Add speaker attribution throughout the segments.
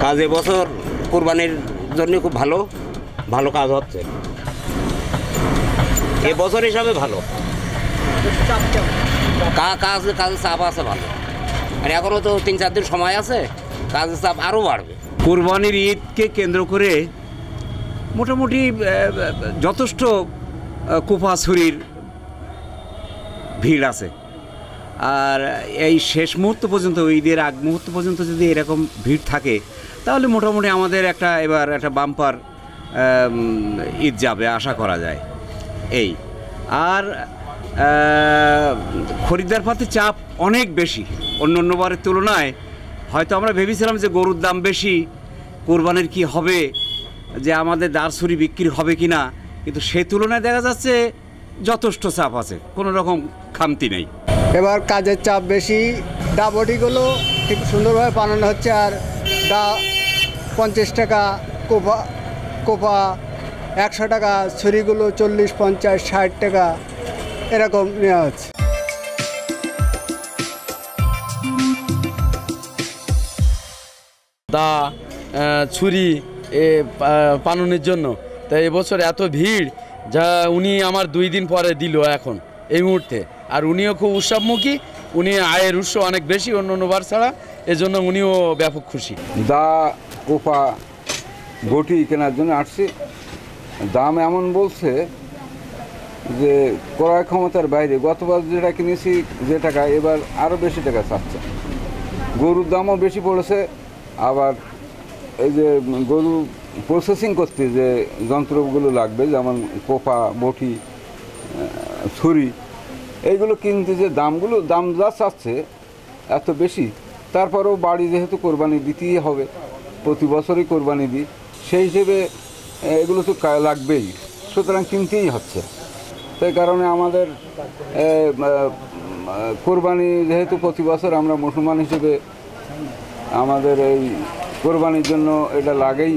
Speaker 1: কাজ এবছর কোরবানির জন্য খুব ভালো ভালো কাজ হচ্ছে, এবছর হিসাবে ভালো কাজের চাপ আছে ভালো। আর এখনও তো 3-4 দিন সময় আছে, কাজের চাপ আরও বাড়বে।
Speaker 2: কোরবানির ঈদকে কেন্দ্র করে মোটামুটি যথেষ্ট কোপা ছুরির ভিড় আছে। আর এই শেষ মুহূর্ত পর্যন্ত, ঈদের আগ মুহূর্ত পর্যন্ত যদি এরকম ভিড় থাকে তাহলে মোটামুটি আমাদের এবার একটা বাম্পার ঈদ যাবে আশা করা যায়। এই আর খরিদ্দার পাতি চাপ অনেক বেশি অন্য বারের তুলনায়। হয়তো আমরা ভেবেছিলাম যে গরুর দাম বেশি, কোরবানির কি হবে, যে আমাদের দাঁড় ছুরি বিক্রি হবে কি না, কিন্তু সেই তুলনায় দেখা যাচ্ছে যথেষ্ট চাপ আছে, কোনো রকম খামতি নেই।
Speaker 3: এবার কাজের চাপ বেশি, ডাবটিগুলো ঠিক সুন্দরভাবে বানানো হচ্ছে। আর 50 টাকা কোপা 100 টাকা, ছুরিগুলো 40, 50, 60 টাকা এরকম নেওয়া হচ্ছে।
Speaker 4: দা ছুরি পালনের জন্য তাই এবছর এত ভিড়, যা উনি আমার 2 দিন পরে দিল এখন এই মুহূর্তে। আর উনিও খুব উৎসবমুখী, উনি আয়ের উৎস অনেক বেশি অন্যবার ছাড়া, এজন্য উনিও ব্যাপক খুশি।
Speaker 5: দা কোপা বটি কেনার জন্য আসছি, দাম এমন বলছে যে ক্রয় ক্ষমতার বাইরে। গতবার যেটা কিনেছি যে টাকা, এবার আরও বেশি টাকা চাচ্ছে। গরুর দামও বেশি পড়েছে। আবার এই যে গরু প্রসেসিং করতে যে যন্ত্রগুলো লাগবে, যেমন কোপা বটি ছুরি, এইগুলো কিনতে যে দাম যা চাচ্ছে এত বেশি। তারপরেও বাড়ি যেহেতু কোরবানি দিতেই হবে, প্রতি বছরই কোরবানি দিই, সেই হিসেবে এগুলো তো লাগবেই, সুতরাং কিনতেই হচ্ছে। সেই কারণে আমাদের কোরবানি যেহেতু প্রতি বছর আমরা মুসলমান হিসেবে আমাদের এই কোরবানির জন্য এটা লাগেই,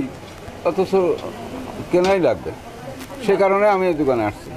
Speaker 5: অথচ কেনাই লাগবে। সে কারণে আমি এই দোকানে আসছি।